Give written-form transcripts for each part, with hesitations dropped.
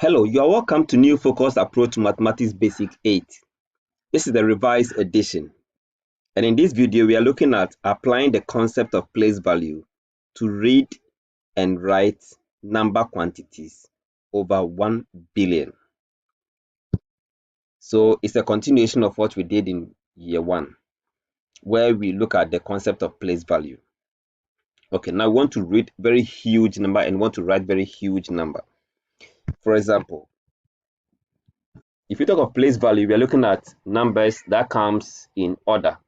Hello, you are welcome to New Focus Approach to Mathematics Basic 8. This is the revised edition. And in this video, we are looking at applying the concept of place value to read and write number quantities over 1 billion. So it's a continuation of what we did in year 1, where we look at the concept of place value. Okay, now we want to read very huge number and want to write very huge number. For example, if you talk of place value, we are looking at numbers that comes in order.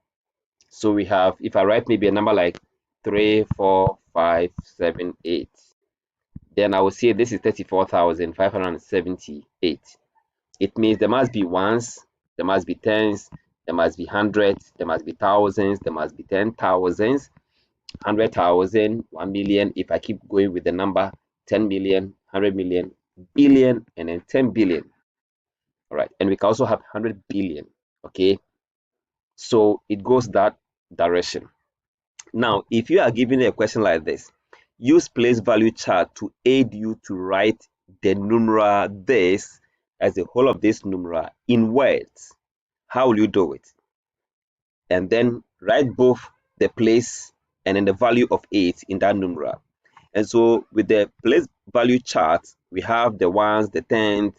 So we have, if I write maybe a number like 3, 4, 5, 7, 8, then I will say this is 34,578. It means there must be ones, there must be tens, there must be hundreds, there must be thousands, there must be 10,000s, 100,000, 1 million. If I keep going with the number 10 million, 100 million, billion, and then 10 billion. All right, and we can also have 100 billion. Okay, so it goes that direction. Now, if you are given a question like this, use place value chart to aid you to write the numeral this as the whole of this numeral in words. How will you do it? And then write both the place and then the value of 8 in that numeral. And so with the place value chart, we have the ones, the tens,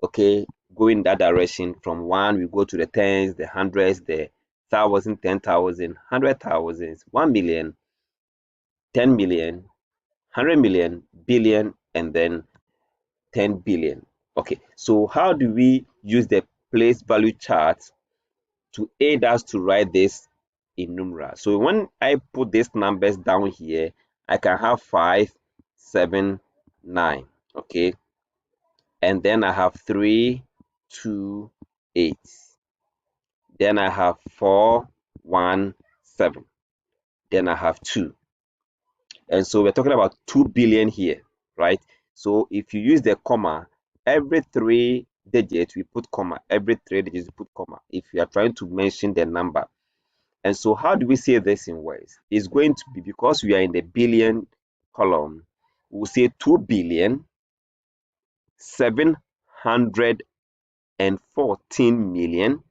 okay, go in that direction. From 1, we go to the tens, the hundreds, the 1,000, 10,000, 100,000, 1 million, 10 million, 100 million, billion, and then 10 billion. Okay, so how do we use the place value chart to aid us to write this in numeral? So when I put these numbers down here, I can have 5, 7, 9. Okay, and then I have 3, 2, 8. Then I have 4, 1, 7. Then I have 2. And so we're talking about 2 billion here, right? So if you use the comma, every 3 digits we put comma, every 3 digits we put comma, if you are trying to mention the number. And so how do we say this in words? It's going to be, because we are in the billion column, we'll say 2 billion 714 million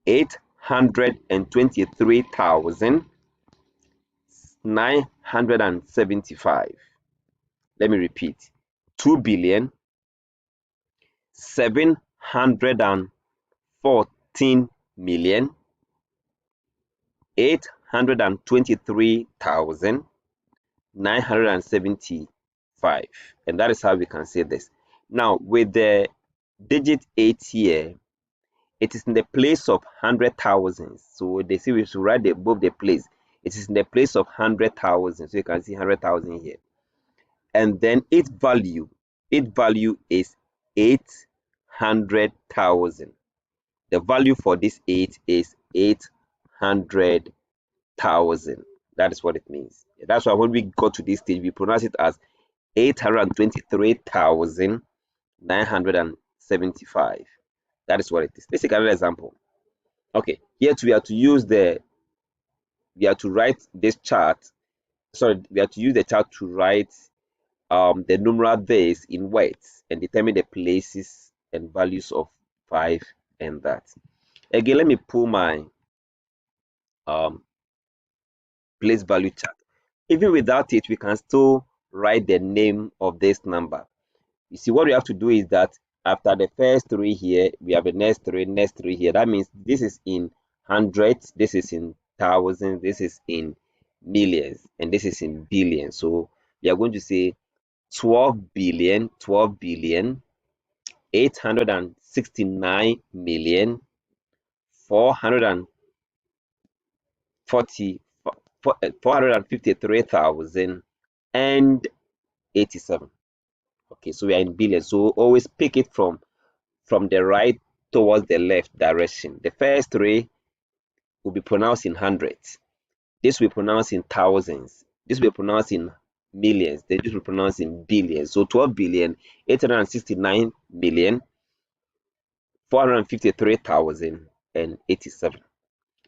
823,975. Let me repeat. 2 billion 714 million 823,975. And that is how we can say this. Now, with the digit 8 here, it is in the place of 100,000. So they say we should write above the place. It is in the place of 100,000. So you can see 100,000 here. And then its value is 800,000. The value for this 8 is 800,000. That is what it means. That's why when we go to this stage, we pronounce it as 823,975. That is what it is. Let's take another example. Okay, here we have to use we have to write this chart. Sorry, we have to use the chart to write the numeral this in words and determine the places and values of 5 and that. Again, let me pull my place value chart. Even without it, we can still write the name of this number. You see, what we have to do is that after the first 3 here, we have the next 3 here. That means this is in hundreds, this is in thousands, this is in millions, and this is in billions. So we are going to say 12 billion 869 million 453,087. Okay, so we are in billions. So always pick it from the right towards the left direction. The first 3 will be pronounced in hundreds. This will be pronounced in thousands. This will be pronounced in millions. Then this will be pronounced in billions. So 12 billion 869 million 453,087.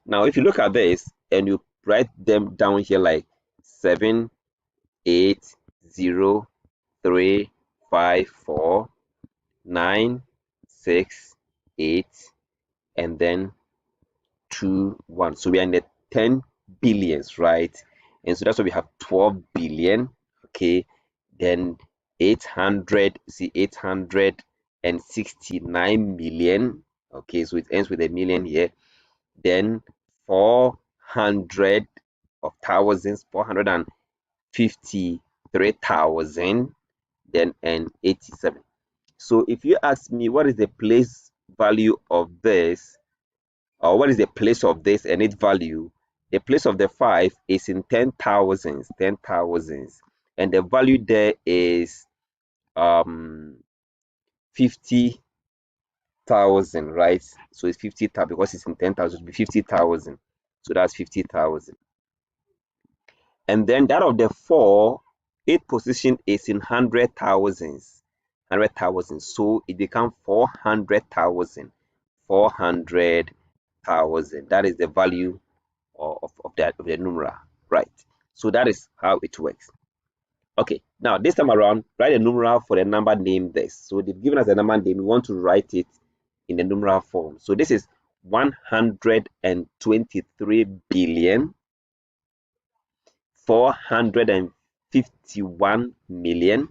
Now, if you look at this and you write them down here like 7, 8, 0, 3, 5, 4, 9, 6, 8, and then 2, 1. So we are in the 10 billions, right? And so that's why we have 12 billion. Okay, then 800, see 869 million. Okay, so it ends with a million here. Then 400 of thousands, 453,000, then and 87. So if you ask me what is the place value of this, or what is the place of this and its value, the place of the 5 is in 10,000s, and the value there is 50,000, right? So it's 50,000 because it's in 10,000, it will be 50,000. So that's 50,000. And then that of the 4, its position is in 100,000s, so it becomes 400,000, 400,000. That is the value of the numeral, right? So that is how it works. Okay, now this time around, write a numeral for the number named this. So they've given us a number name, we want to write it in the numeral form. So this is 123 billion 451 million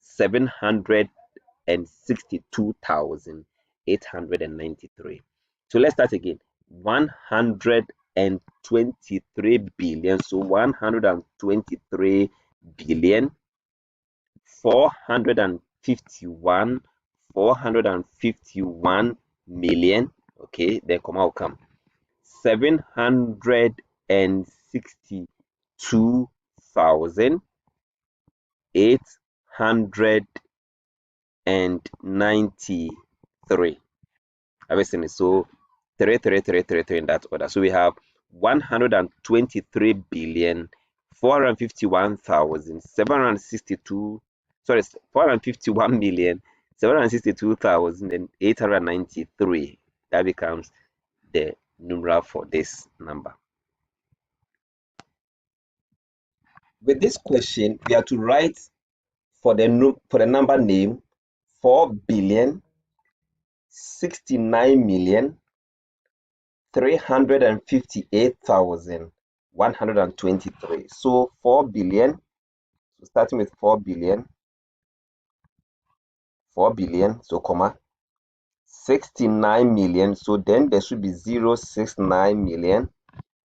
762,893. So let's start again. 123 billion. So 123 billion 451 million. Okay, then comma will come. 762,893. Everything is so 3 in that order. So we have 123 billion 451,762, sorry, 451 million 762,893. That becomes the numeral for this number. With this question, we have to write for the number name 4,069,358,123. So 4 billion, so starting with 4 billion, so comma 69 million. So then there should be 069 million,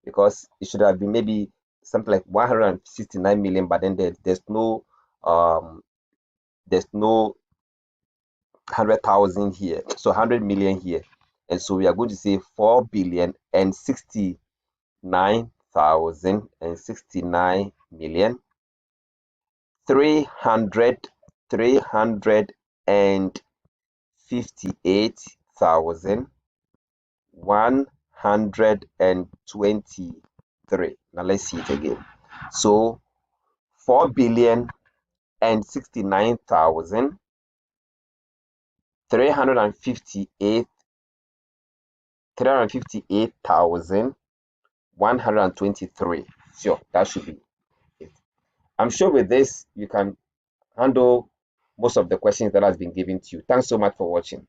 because it should have been maybe something like 169 million, but then there's no 100,000 here, so 100 million here, and so we are going to say 4 billion and 69,069 million 358,123. Now let's see it again. So 4 billion and 69,000 358,123. Sure, that should be it. I'm sure with this you can handle most of the questions that has been given to you. Thanks so much for watching.